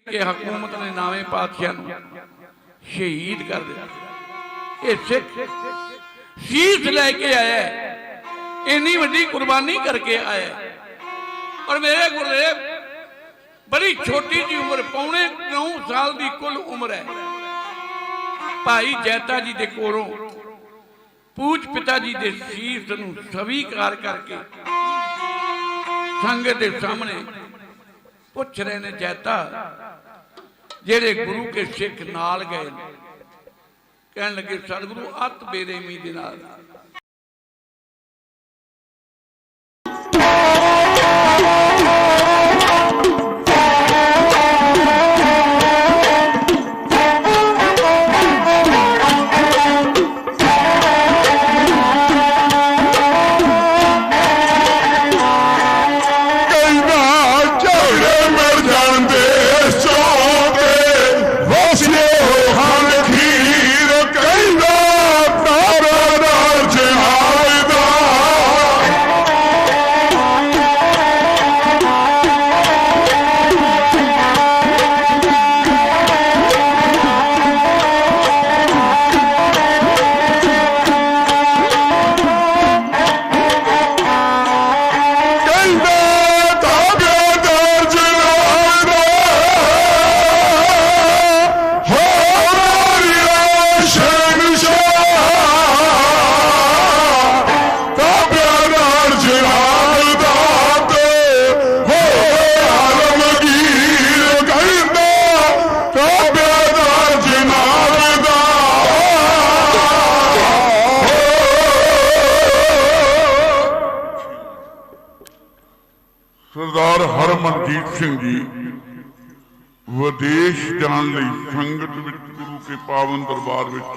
कि हुकूमत ने नावे पातशाह शहीद कर दिया। ये सिख शीश लैके आया है, इन्नी वड्डी कुर्बानी करके आया है। और मेरे गुरुदेव बड़ी छोटी जी उम्र, पौने 9 साल की कुल उम्र है। भाई जैता जी के कोलों पूज पिता जी के शीश नूं स्वीकार करके संगत के सामने पूछ रहे ने, जैता जेड़े गुरु के सिख नाल गए, कहने लगे सतगुरु अत बेरेमी दे नाल सरदार हरमनजीत सिंह जी विदेश जाने संगत विच गुरु के पावन दरबार विच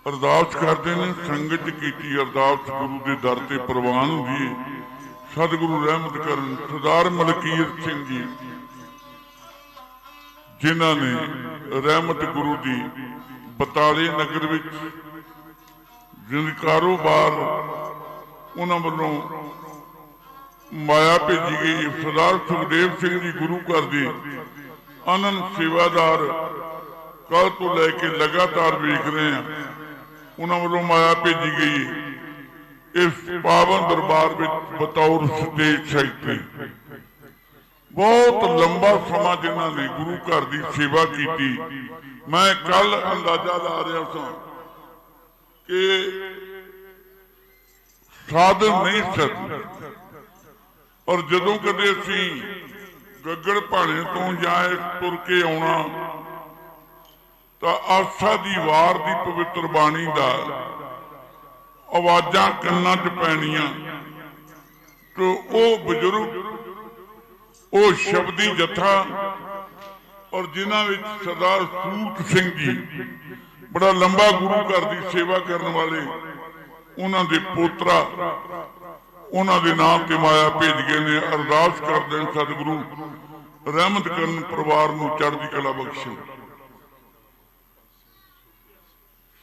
अरदास करते हैं। संगत की अरदास गुरु के दर से प्रवान हुई। सतगुरु रहमत करन सरदार मलकीत सिंह जी जिन्हों ने रहमत गुरु की बटाले नगर विच जिन कारोबार उन्होंने वालों माया भेजी गई। सरदार सुखदेव सिंह जी गुरु घर के आनंद सेवादार कल तो लैके लगातार वेख रहे हैं, उन्होंने वालों माया भेजी गई इस पावन दरबार में बतौर स्टेज सैकटरी। बहुत लंबा समा जिन्होंने गुरु घर की सेवा की। मैं कल अंदाजा ला रहा था कि साधन नहीं सकते, और जदों कदे असीं गग्गड़ भाणे तो जाए तुर के आउणा तां आसा दी वार दी पवित्र बाणी दा आवाज़ां कन्नां च पैणियां, तो वो बजुर्ग वो शब्दी जथा और जिन्हां विच सरदार सूरत सिंह जी बड़ा लंबा गुरु घर की सेवा करने वाले, उन्हां दे पोतरा उन्होंने नाम के माया भेज गए ने। अरदास कर दें सतगुरु रहमत करन परिवार नूं चढ़दी कला बख्शे।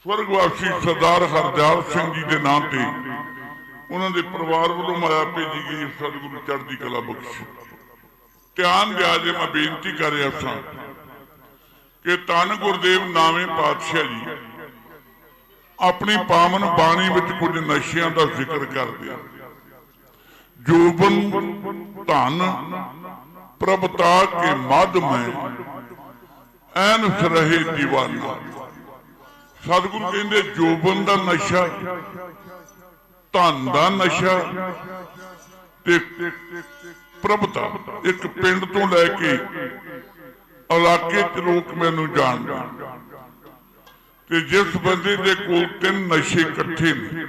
स्वर्गवासी सरदार हरदयाल सिंह जी के नाम से उन्होंने परिवार वालों माया भेजी गई। सतगुरु चढ़दी कला बख्शे। ध्यान दिया जे मैं बेनती कर रहा था कि धन गुरदेव नावे पातशाह जी अपनी पावन बाणी विच कुछ नशियां का जिक्र करते हैं। जोबन धन प्रभता के मद में ऐनस रहे दीवाना। सतगुरु कहते जोबन का नशा, धन का नशा ते प्रभता, एक पिंड तो लैके इलाके च लोग मैनू जानते, जिस बंदे दे कोल 3 नशे इकट्ठे ने,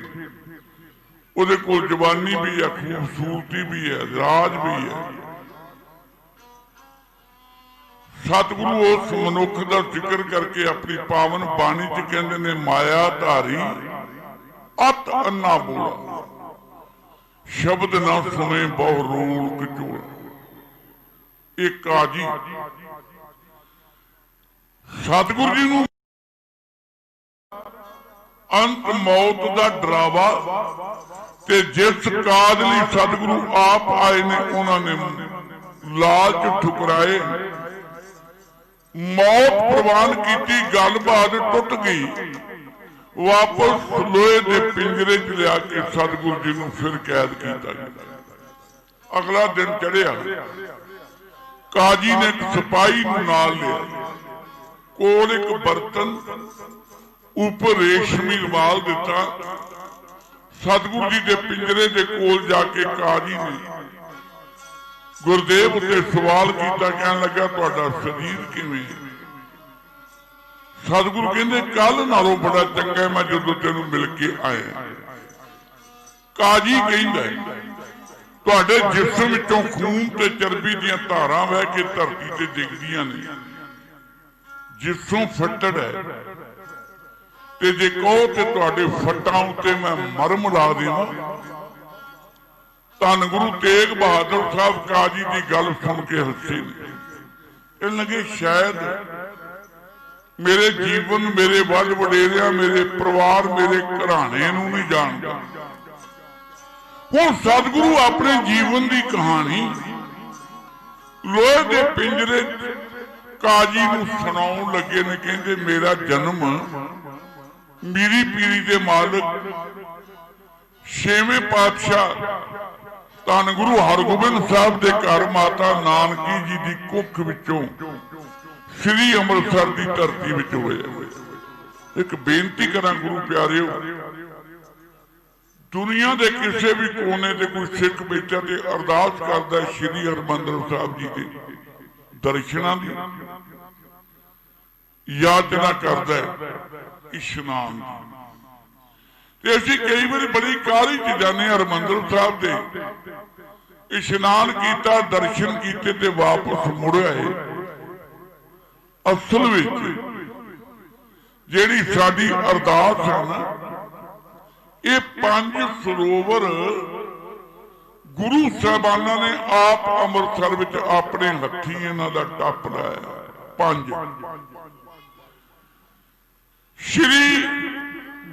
उहदे कोल जवानी भी है, खूबसूरती भी है, राज भी है। सतगुरु उस मनुख का जिक्र करके अपनी पावन बाणी च कहते ने, माया धारी अत अन्ना बोला, शब्द ना सुने बहु रोल कचोला। एक काजी सतगुरु जी नूं अंत मौत का डरावा ते जिस काज लई सतगुरु आप आए ने, उन्होंने लालच ठुकराए मौत प्रवान की, गलबात टुट गई, वापस लोहे के पिंजरे च लिया के सतगुरु जी ने फिर कैद किया गया। अगला दिन चढ़िया, काजी ने एक सिपाही नाल लिया, कोल एक बर्तन ऊपर रेशमी रुमाल दिता, सतगुरु जी के पिंजरे के कोल जाके काजी ने गुरदेव उत्ते सवाल किया, कहन लगा तुहाडा शरीर किवें? सतगुरु कहंदे कल नालों बड़ा चंगा है, मैं जदों तैनूं मिल के आया। काजी कहंदा तुहाडे जिस्म विचों खून ते चर्बी दीयां धारां वह के धरती ते डिगदियां ने, जिसों फट्टड़ है ते जे कहो ते तुहाडे फट्टां उत्ते मैं मरम ला देवां। धन गुरु तेग बहादुर साहब काजी की गल सुन के हसे, लगे शायद मेरे जीवन, मेरे वड वडेरिया, मेरे परिवार, मेरे घराने नूं नहीं जानदा। हुण सतगुरु अपने जीवन की कहानी लोहे के पिंजरे काजी नूं सुणाउण लगे ने। कहंदे मेरा जन्म मीरी पीरी के मालिक छेवें पातशाह धन गुरु हरगोबिंद साहब के घर माता नानकी जी की कुख विचों श्री अमृतसर की धरती विच होया। एक बेनती करा गुरु प्यारिओ, दुनिया के किसी भी कोने से कोई सिख बैठा ते अरदास करदा श्री हरमंदिर साहब जी के दर्शनां दी, याचना करदा इशनान ते असीं कई बार बड़ी काहली च जाने हरमंदिर साहब दे इशनान किया, दर्शन किए ते वापस मुड़ आए। असल विच जिहड़ी साडी अरदास है ना, ये 5 सरोवर गुरु साहबाना ने आप अमृतसर विच अपने हथी इन्हां दा टप लाया। 5 श्री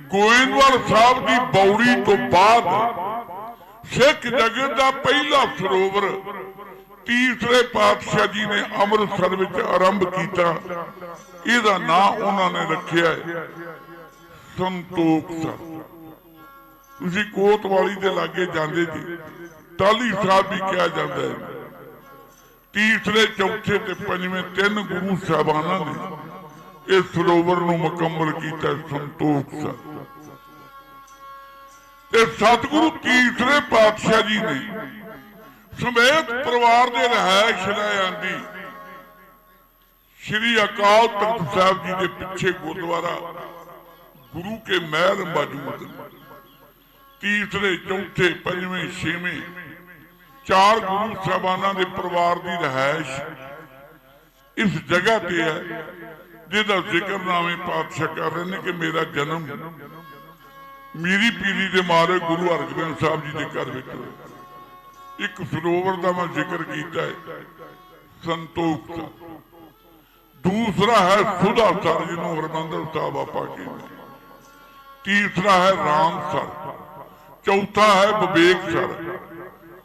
गोविंदवाल साहब की बौड़ी तो बाद सिख जगत का पहला सरोवर तीसरे पातशाह जी ने अमृतसर में आरंभ किया। इसका नाम उन्होंने रखा है संतोख सर। तुसी कोतवाली के लागे जाते जी टाली साहब भी कहा जाता है। तीसरे चौथे ते पंजवें 3 गुरु साहबाना ने इस सरोवर को मुकम्मल किया। संतोख सर सतगुरु तीसरे पातशाह जी ने समेत परिवार के रहायश लै आंदी श्री अकाल तख्त साहब जी के पीछे गुरुद्वारा गुरु के महल मौजूद। तीसरे चौथे पंजवें छेवें 4 गुरु साहबाना के परिवार की रहायश इस जगह पे है, जिसका जिक्र नामे पातशाह कर रहे हैं कि मेरा जन्म मीरी पीरी के मारे गुरु हरगोबिंद साहब जी के घर में। एक सरोवर का मैं जिक्र किया है संतोख सर, दूसरा है सुधा सर जिन्हों हरमंदिर साहब आपा कहते, तीसरा है राम सर, चौथा है विवेक सर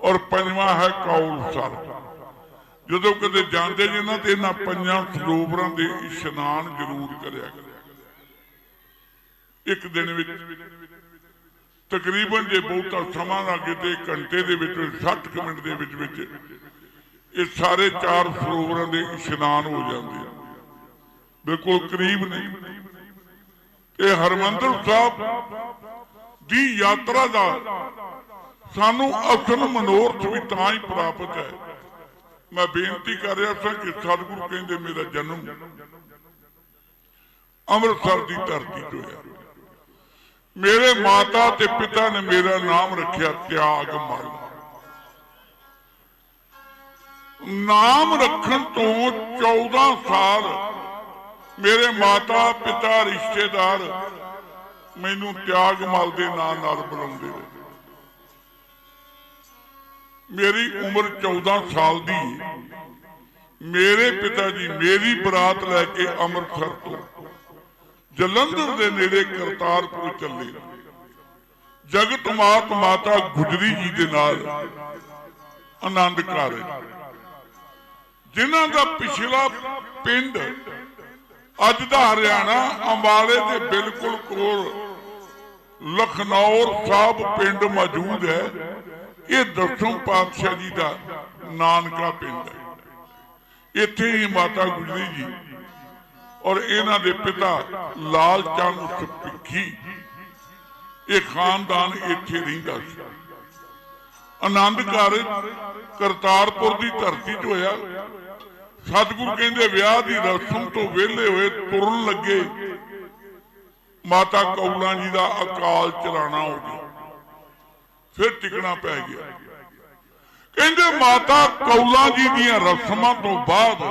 और 5वां है कौल सर। जो कदे जाते जे ना तो इन्होंने 5 सरोवरों के इशनान जरूर करिया। एक दिन तकरीबन जे बहुता समा लगे तो 1 घंटे के 60 मिनट के ये सारे 4 सरोवरों के इशनान हो जाते हैं, बिल्कुल करीब नहीं। ये हरमंदिर साहब की यात्रा का सानू असल मनोरथ भी तां ही प्राप्त है। मैं बेनती कर रहा था कि सतगुरु कहते मेरा जन्म अमृतसर की धरती तो है। मेरे माता ते पिता ने मेरा नाम रखा त्याग मल। नाम रखन तो 14 साल मेरे माता पिता रिश्तेदार मैनू त्याग मल के नाम बुलाते रहे। मेरी उम्र 14 साल दी। मेरे पिताजी मेरी बरात लैके अमृतसर तो जलंधर के नेड़े करतारपुर चले। जगत मात माता गुजरी जी के नाल आनंद कारज जिन्हां दा पिछला पिंड अज दा हरियाणा अंबाले के बिल्कुल कोल लखनौर साहब पिंड मौजूद है। ये 10वें पातशाह जी का नानका पिंड है। इत्थे ही माता गुजरी जी और इन्हां दे पिता लाल चंद सपिक्खी ये खानदान इत्थे रहिंदा सी। आनंद कारज करतारपुर की धरती च होया। सतगुरु कहंदे विआह की रस्म तो वेले हुए तुरन लगे, माता कौला जी का अकाल चलाना हो गया, फिर टिकना पै गया। कहंदे माता कौला जी दियां रस्मां तो बाद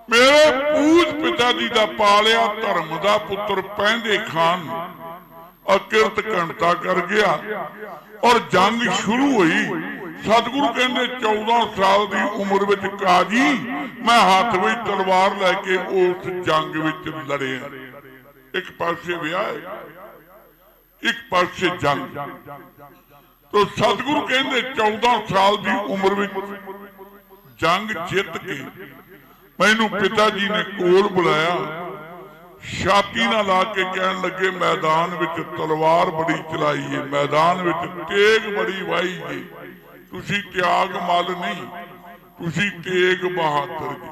मेरे पूज पिता जी का पालिया धर्म का पुत्र पैंदे खान अकिरत घंटा कर गया और जंग शुरू हुई। सतगुरु कहंदे 14 साल की उम्र विच काजी मैं हाथ में तलवार लैके उस जंग विच लड़े। एक पासे विआह है, एक पासे जंग। तो सतगुरु कहंदे 14 साल की उम्र विच जंग जित के मैनू पिता जी ने कोल बुलाया, छाती ना ला के कहन लगे मैदान विच तलवार बड़ी चलाई है, मैदान विच तेग बड़ी वाही है, तुसी त्याग मल नहीं, तुसी तेग बहादुर जी।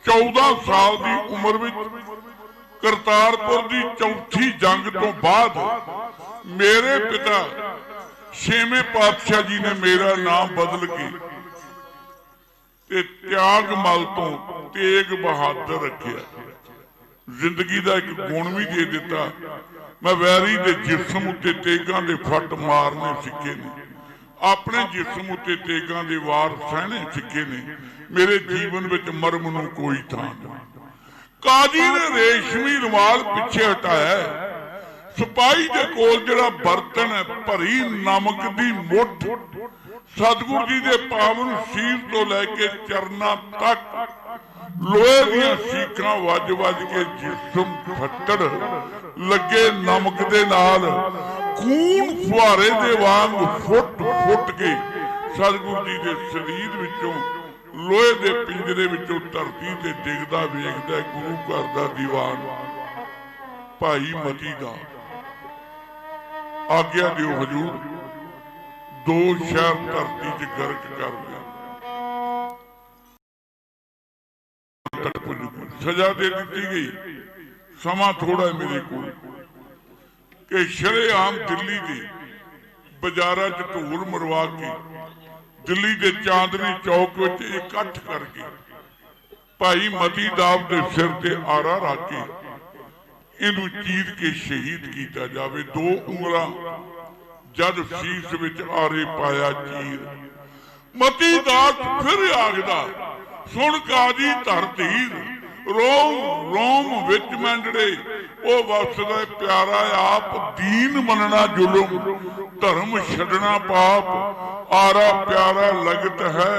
14 साल की उम्र में करतारपुर की चौथी जंग तो बाद मेरे पिता 6वें पातशाह जी ने मेरा नाम बदल के त्याग मल तो तेग बहादुर रखिया। जिंदगी का एक गुण भी दे दिता। मैं वैरी के जिस्म उत्ते तेगां दे फट मारने सीखे ने, अपने जिस्म उत्ते तेगां दे वार सहने सीखे ने। मेरे जीवन विच मरम नूं कोई थां नहीं। काजी ने रेशमी रुमाल पिछे हटाया। सिपाही दे कोल जिहड़ा बर्तन है भरी नमक दी मुठ सतगुरु जी दे पावन सीर तो लैके चरना तक लोहे दियां सीखां वज वज के जिस्म फट्टड़ लगे नमक दे नाल खून फुहारे दे वांग फुट फुट के सतगुरु जी दे शरीर विचों लोहे दे पिंजरे विचों धरती ते डिगदा वेखदा गुरु घर दा दीवान भाई मती दा। आग्या दिओ हजूर, 2 शहर धरती च गर्क कर दिया। सजा दे दी गई। समा थोड़ा है मेरे को कि शरेआम दिल्ली के बाजारा च ढोल मरवा के दिल्ली के चांदनी चौक विच इकट्ठ करके भाई मती दाब के सिर ते आरा रख के इनू चीर के शहीद किया जावे। 2 उंगलां जद शीश विच आरे पाया चीर। मती दास फिर आखदा सुन काजी धर धीर, रोम रोम विच मैंडड़े ओ वसदा प्यारा आप, दीन मनना जुलम धर्म छड़ना पाप, आरा प्यारा लगत है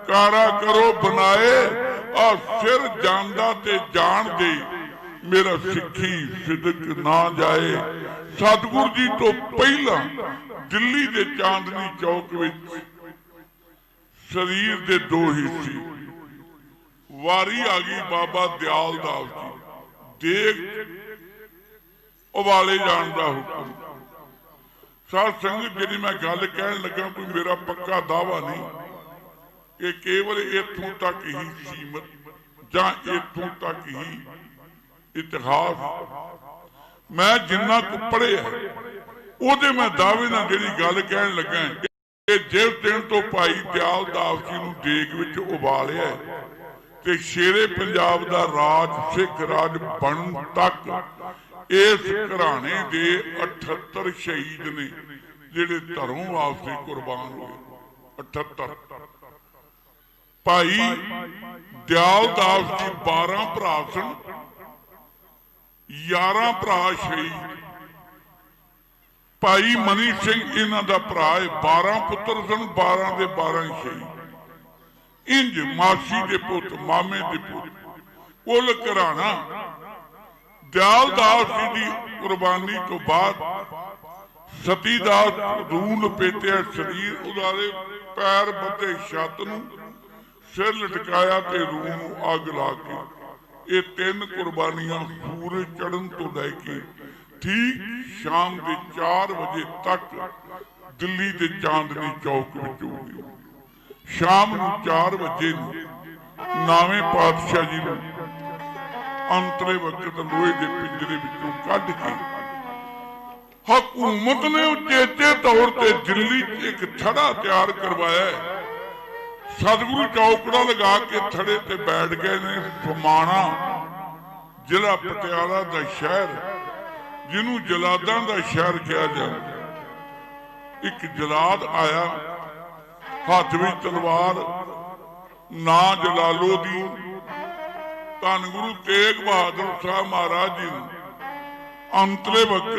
कारा करो बनाए, और सिर जांदा ते जान दे मेरा सिक्खी सिदक ना जाए। सतगुरु जी तो पहला दिल्ली के चांदनी चौक विच शरीर के 2 हिस्से वारी आ गई बाबा दयाल दास जी देख उबाले जान का हुक्म। साध संगत जी मैं गल कह लगा कोई मेरा पक्का दावा नहीं कि केवल इथों तक ही सीमित जां इथों तक ही इतिहास। मैं जिन्ना को पढ़िया ओदे मैं दावे नाल जिहड़ी गल कहन लगा कि जिस दिन तो भाई दयाल दास जी नूं देग विच उबालिया ते शेरे पंजाब दा राज सिख राज बनन तक इस घराने दे 78 शहीद ने जिहड़े धर्म वास्ते कुर्बान हुए। 78 भाई दयाल दास जी 12 भरा सन, 11 भरा शहीद। भाई मनी सिंह इन्हां दा भरा है, 12 पुत्र सन, 12 दे 12 शहीद। इंज मासी दे पुत मामे दे पुत कुल घराना। दयाल दास जी की कुर्बानी तो बाद सती दास रूह लपेटिया शरीर उदारे पैर बदे छत नूं सिर लटकाया ते रूह नूं अग ला के। ये 3 कुर्बानियां सूरज चढ़न तो लैके ठीक शाम के 4 बजे तक दिल्ली के चांदनी चौक विच हो गई। शाम नूं 4 बजे नावें पातशाह जी नूं अंतरे वक्त लोहे के पिंजरे विचों कढ के हुकूमत ने उचेचे तौर पर दिल्ली एक थड़ा तैयार करवाया है। सतगुरु चौकड़ा लगा के थड़े ते बैठ गए ने। समाणा जिला पटियाला का शहर, जिन्हों जलादा का शहर कहा जाए। एक जलाद आया, हाथ में तलवार, ना जलालोदीन। धन गुरु तेग बहादुर साहब महाराज जी अंतले वक्त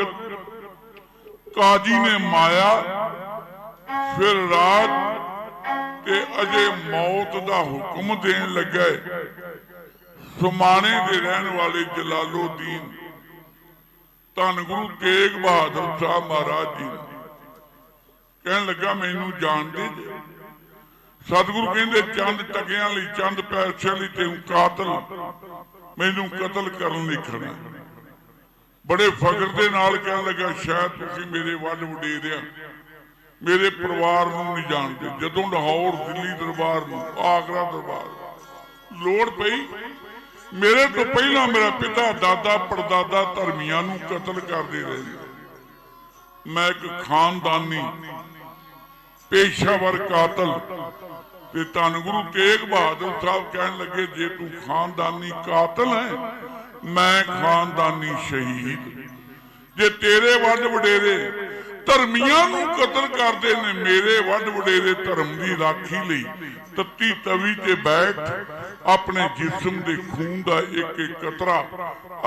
काजी ने माया, फिर रात ते अजे मौत का हुक्म देन लगे। समाणे के रहने वाले जलालोदीन धन गुरु तेग बहादुर साहब महाराज जी कहन लगा मैनू जानते जे। सतगुरु कहते चंद टकियां लई, चंद पैसे लई तेनू कातल, मैनू कतल करन लई खड़ा। बड़े फख्र दे नाल कहन लगा शायद तुसीं मेरे वल वडेरिया मेरे परिवार नूं नहीं जानते। जदों लाहौर दिल्ली दरबार नूं आगरा दरबार लोड़ पई, मेरे तो पहला मेरा पिता दादा परदादा धर्मियां नूं कतल करदे रहे। मैं एक खानदानी पेशावर कातल। ते धन गुरु तेग बहादुर साहब कहन लगे जे तू खानदानी कातल है, मैं खानदानी शहीद। जे तेरे वड वडेरे धर्मियां नूं कतल करदे ने, मेरे वड वडेरे धर्म की राखी लई तत्ती तवी ते बैठ अपने जिस्म के खून का एक एक कतरा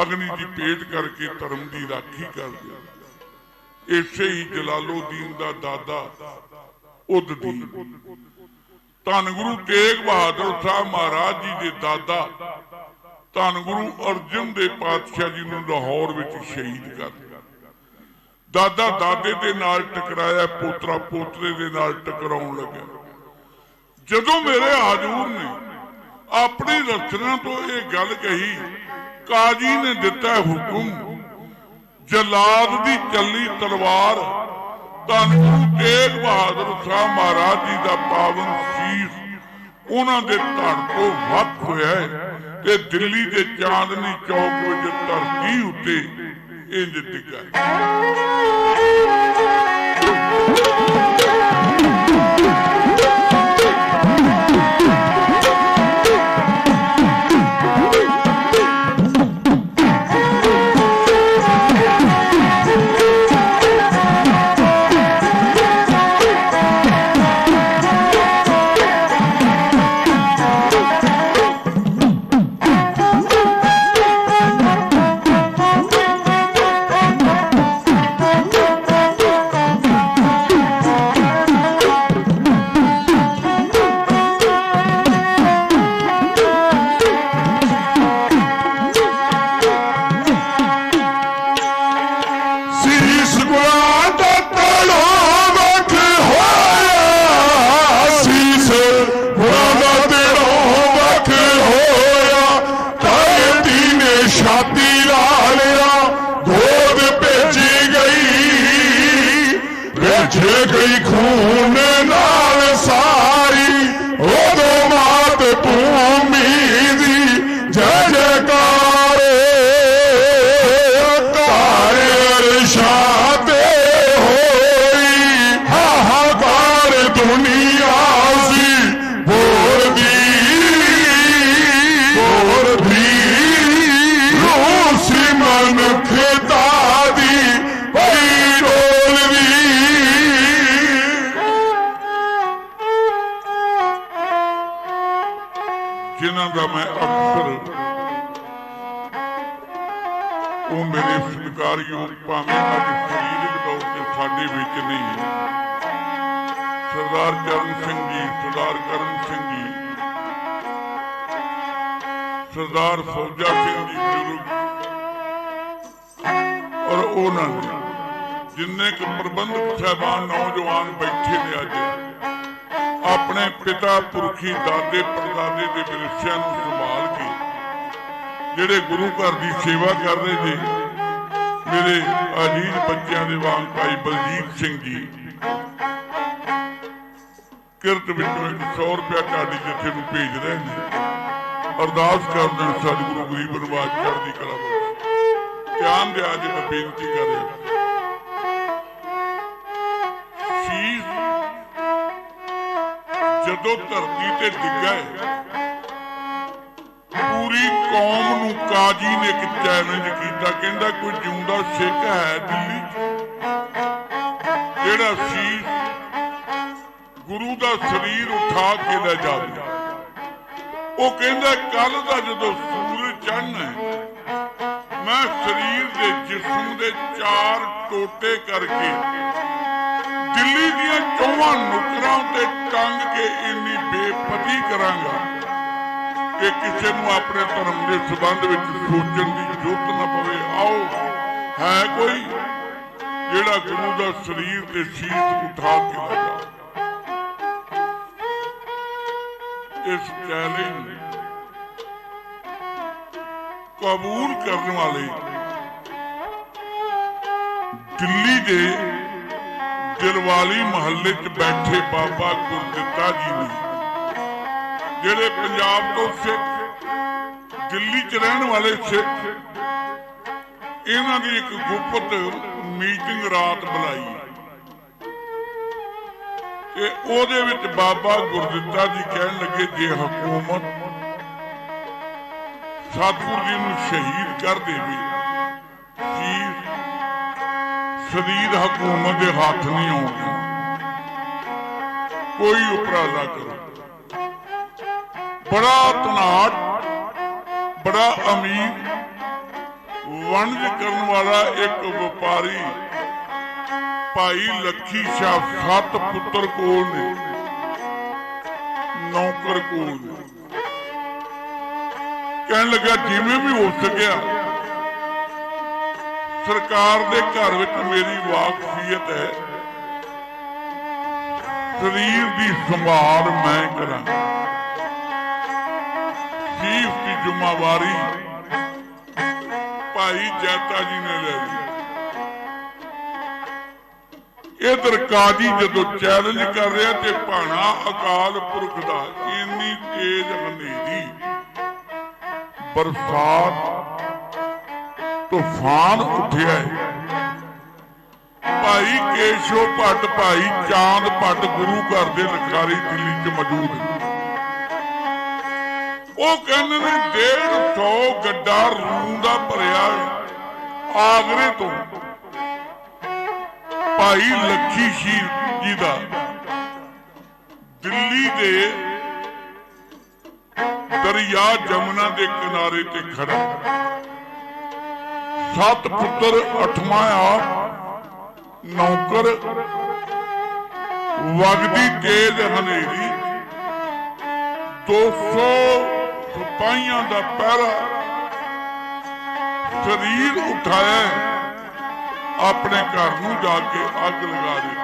अग्नि की पेट करके धर्म की राखी कर दे। इसे ही जलालोदीन का दादा उददीन, धन गुरु तेग बहादुर साहब महाराज जी के दादा धन गुरु अर्जन देव पातशाह जी नूं लाहौर विच शहीद कर दिया। दादा दादे दे नाल टकराया, पोतरा पोतरे दे नाल टकराउण लगा। जदों मेरे हाजूर ने अपनी रचना तो यह गल कही, काजी ने दिता हुक्म, जलाद दी चली तलवार धन गुरु तेग बहादुर साहब महाराज जी का पावन शीश उन्हां दे धड़ तो वख होया ते दिल्ली के चांदनी चौक विच धरती उत्ते इंज डिगा। जिन्हां दा मैं अक्सर वो मेरे सत्कारयोग भावें अज शरीरक तौर ते साडे विच नहीं, सरदार चरण सिंह जी, सरदार करण सिंह जी, सरदार फौजा सिंह जी बुजुर्ग और उन्होंने जिन्ने क प्रबंधक साहबान नौजवान बैठे ने अज अपने पिता पुरखी दादे परदादे के विरसिया संभाल के जेडे गुरु घर की सेवा कर रहे थे मेरे अजीज बच्चों के वांग भाई बलजीत सिंह जी किरत विचों 100 रुपया ढाडी जथे नूं भेज रहे हैं। अरदास करते हैं सतगुरु गरीब नवाज चढ़दी कला ध्यान दिया जी मैं बेनती कर रहा शीश जदों धरती ते डिग्गा है पूरी कौम नूं काजी ने एक चैलेंज किया कहंदा कोई जिउंदा सिख है दिल्ली जेड़ा शीश गुरु का शरीर उठा के ले जावे वो कहंदा कल का जदों सूरज चढ़ना है मैं शरीर के जिस्म के 4 टोटे करके दिल्ली दियां 4 नुकरां ते टंग के इन्नी बेपती करांगा कि किसी को अपने धर्म के संबंध में सोचने की जरूरत न पवे। आओ है कोई जेड़ा गुरु का शरीर के शीश उठा के लगा इस चैलेंज कबूल करने वाले दिल्ली के दिलवाली महल्ले च बैठे बाबा गुरदित्ता जी ने जेड़े पंजाब तो सिख दिल्ली च रहने वाले सिख इन्हां दी एक गुप्त मीटिंग रात बुलाई ते ओहदे विच बाबा गुरदित्ता जी कहन लगे जे हुकूमत सतगुरु जी नूं शहीद कर देवे शरीर हुकूमत के हाथ नहीं आउंदा कोई उपराला करो। बड़ा तनाट बड़ा अमीर वणज करने वाला एक व्यापारी भाई लखी शाह 7 पुत्र कोल ने नौकर कोल ने कहन लगा जिवें भी हो सकिया सरकार दे घर विच मेरी वाकफियत है शरीर की संभाल मैं करांगा शीश की जिम्मेवारी भाई जैता जी ने ले ली। इधर काजी जदों चैलेंज कर रहा ते भाणा अकाल पुरख दा इन्नी तेज हनेरी बरसात तूफान उठिया है। भाई केशव भट्ट भाई चांद भट्ट गुरु घर के लखारी दिल्ली च मौजूद है। वो कहते ने 150 गड्ढा रूं का भरिया आगरे तो भाई लखी शीर जी का दिल्ली के दरिया जमुना के किनारे ते खड़ा 7 पुत्र 8वां आप नौकर वगदी तेज हनेरी 200 सिपाहियों का पहरा शरीर उठाया अपने घर नूं जाके अग लगा दी।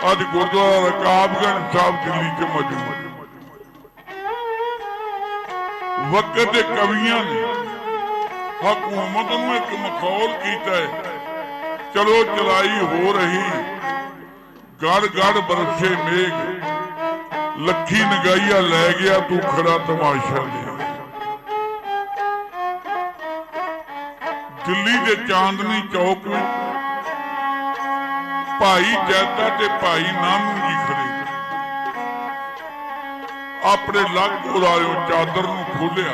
अज गुरुद्वारा रकाबगंज साहब दिल्ली च मौजूद वक्त के कवियां ने हुकूमत नूं एक मखौल कीता है चलो चलाई हो रही गड़ गड़ बरसे मेघ लखी नगाइया लै गया तू खड़ा तमाशा दे। दिल्ली के चांदनी चौक में भाई जैता ते भाई नानू जी खड़े अपने लग उड़ायो चादर नूं खोलिया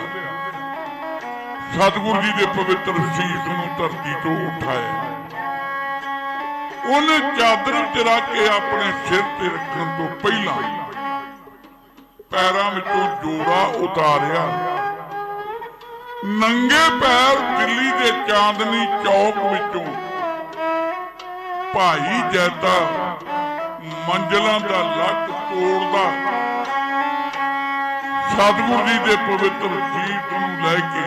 सतगुरु जी के पवित्र शीश नूं धरती तो उठाया उन्हें चादर चरा के अपने सिर ते रखने तो पहला पैरों विचों जोड़ा उतारिया नंगे पैर दिल्ली के चांदनी चौक विचों भाई जैता मंजिलों का लक तोड़दा सतगुरु जी के पवित्र शीश नूं लैके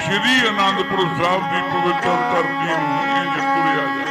श्री आनंदपुर साहब की पवित्र धरती नूं इंज तुरिया जाए।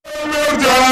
ਮੇਰ ਜਾ